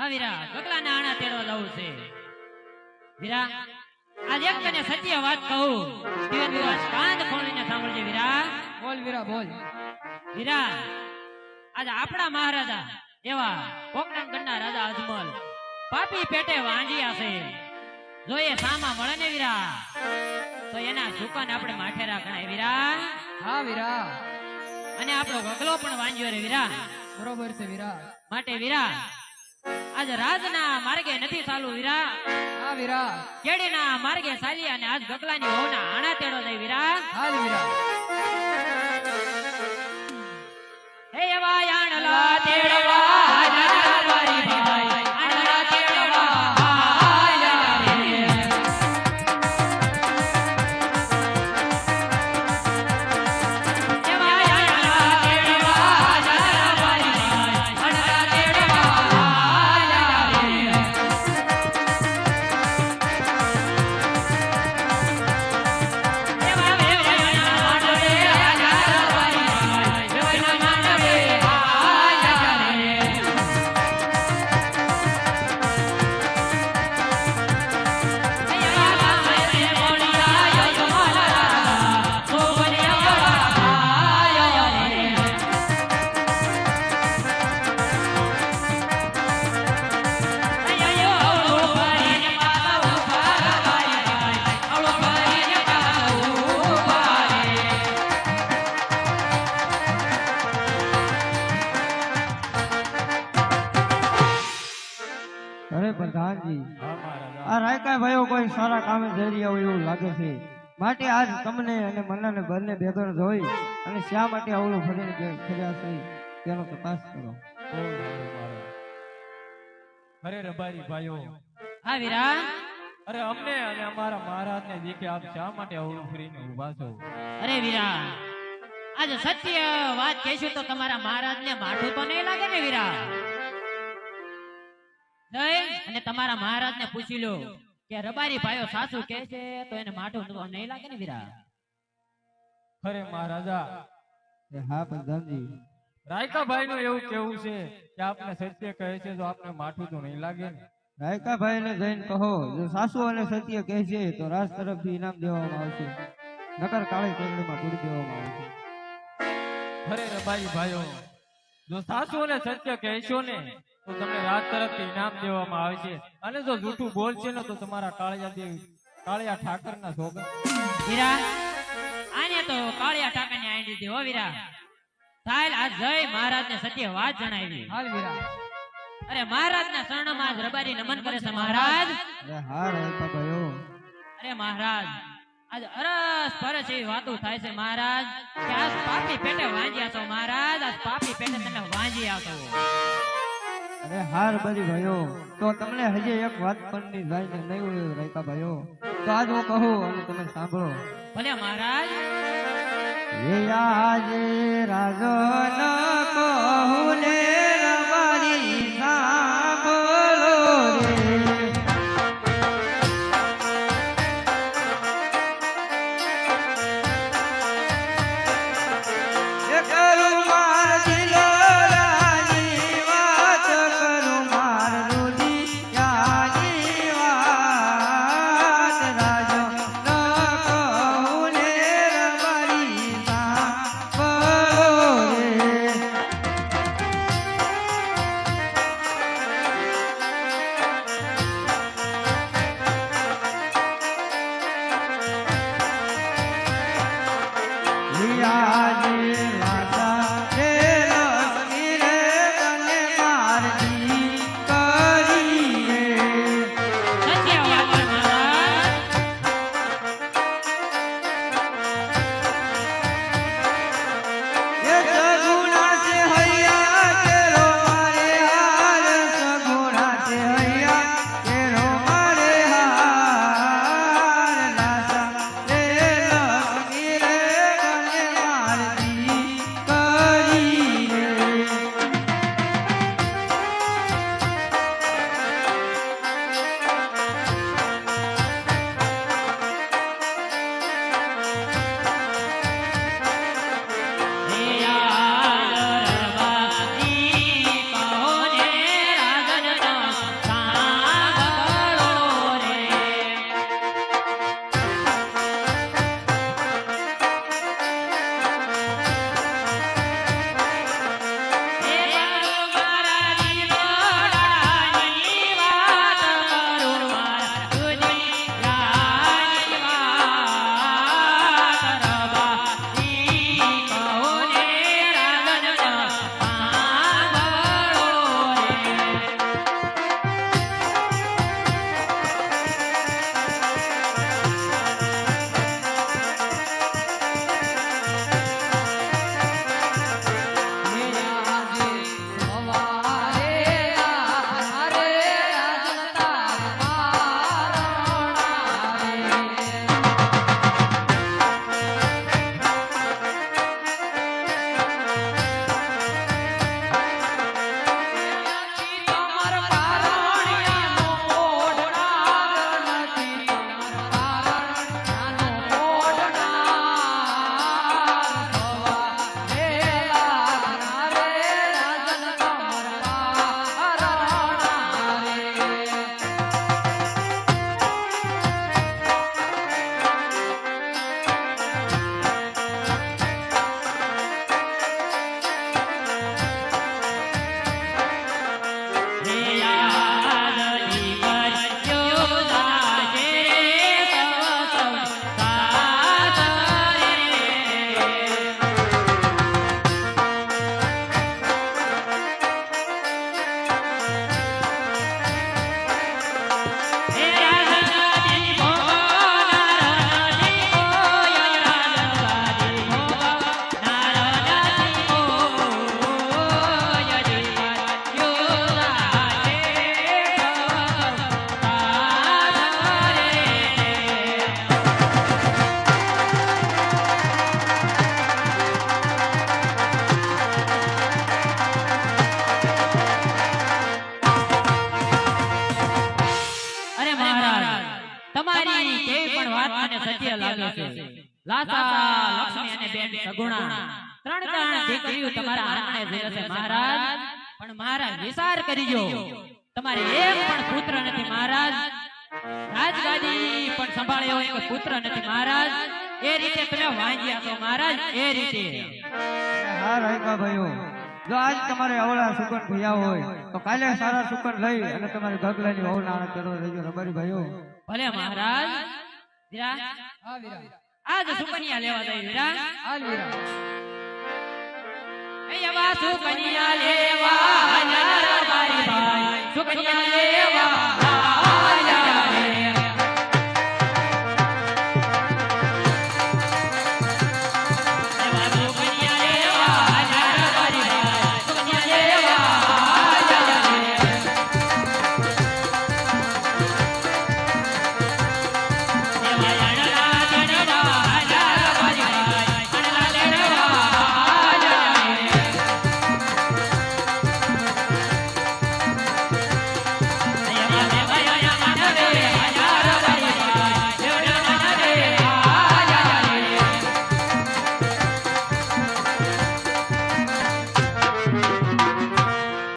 હા વીરા ગગલા ના આણા તેડવા જવું છે વીરા આજ એક તને સત્ય વાત કહું દિવસ દિવસ કાંદ ખોલીને સાંભળજે વીરા બોલ વીરા બોલ વીરા આજ આપણા મહારાજા એવા કોકણગઢના રાજા અજમલ પાપી પેટે વાંજ્યા છે જો એ સામા મળે ને વીરા તો એના સુકાને આપણે માઠેરા ગણાય વીરા હા વીરા અને આપણો ગગલો પણ વાંજ્યો રે વીરા બરોબર છે વીરા માટે વીરા આજ રાજના માર્ગે નથી ચાલુ વીરા હા વીરા કેડીના માર્ગે ચાલી અને આજ ગગલાની હોના આણા તેડો જાય વીરા હાલ વીરા હે એવા આણલા તેડવા આજા મારી ભાઈ આણલા તેડવા અરે પ્રધાનજી આ રાયકા ભાઈઓ કોઈ સારા કામે જઈ રહ્યા હોય એવું લાગે છે માટે આજ તમને અને મન્નાને બંને ભેગો જોઈ અને શા માટે આવડું ફરીને ફર્યા છે તેનો તપાસ કરો અરે રબારી ભાઈઓ હા વીરા અરે અમને અને અમારા મહારાજને દેખે આપ શા માટે અવળું ફરીને ઊભા છો અરે વીરા આજ સત્ય વાત કહેશું તો તમારા મહારાજને માઠું તો નહીં લાગે ને વીરા અને તમારા મહારાજને પૂછી લો કે રબારી ભાઈઓ સાસુ કહે છે તો એને માઠું તો નહીં લાગે ને વીરા અરે મહારાજા હા પ્રધાનજી રાયકા ભાઈ નું એવું કેવું છે કે આપને સત્ય કહે છે તો આપને માઠું તો નહીં લાગે ને રાયકા ભાઈને જઈને કહો જો સાસુ અને સત્ય કહે છે તો રાજ તરફથી ઇનામ દેવામાં આવશે નકર કાળી કોરડીમાં પૂરી દેવામાં આવશે અરે રબારી ભાઈઓ જો સાસુ અને સત્ય કહેશો ને તો તમને રાજ તરફથી ઇનામ દેવામાં આવશે અને જો જૂઠું બોલશે ને તો તમારા કાળિયા ઠાકરના સોગંદ વીરા આને તો કાળિયા ઠાકરની આઈ દીધી હો વીરા સાહેલ આજ જય મહારાજને સત્ય વાત જણાવી હાલ વીરા અરે મહારાજના શરણમાં આજ રબારી નમન કરે છે મહારાજ અરે હા રાયકા ભાઈઓ અરે મહારાજ આજ અરસ પરસ એવી વાતો થાય છે મહારાજ કે આજ પાપી પેટે વાંજ્યા છો મહારાજ આજ પાપી પેટે તમે વાંજી આવતો અરે હાર બધી ભાઈઓ તો તમને હજી એક વાત પરની જાય નહીં હોય રાયકા ભાઈઓ તો આજ હું કહું અને તમે સાંભળો ભલે મહારાજ એ આજે રાજો ન કહું ને રબારી સાંભળો રે એ કરું માર દિલોરાની વાત કરું માર રુદિયાની વાત રાજો ન કહું ને રબારી સાંભળો રે વાત મને સત્ય લાગે છે. લાસા, લક્ષ્મી અને બેન સગુણા ત્રણ દીકરીઓ તમારા આંગણે જઈ છે મહારાજ. પણ મહારાજ વિચાર કરજો, તમારે એક પણ પુત્ર નથી મહારાજ. રાજગાદી પણ સંભાળ્યો એક પુત્ર નથી મહારાજ. એ રીતે તમે વાંજ્યા છો મહારાજ, એ રીતે. હા રાયકા ભાઈઓ, જો આજ તમારે અવળા સુકન ભૈયા હોય તો કાલે સારા સુકન લઈ અને તમારી ગગલાની વહુ નાણા કરવા રહેજો રબારી ભાઈઓ. ભલે મહારાજ. વીરા, હા વીરા. આજ સુકન્યા લેવા જઈ વીરા. હાલ વીરા. એ એવા સુકન્યા લેવા હજાર ભાઈ ભાઈ સુકન્યા લેવા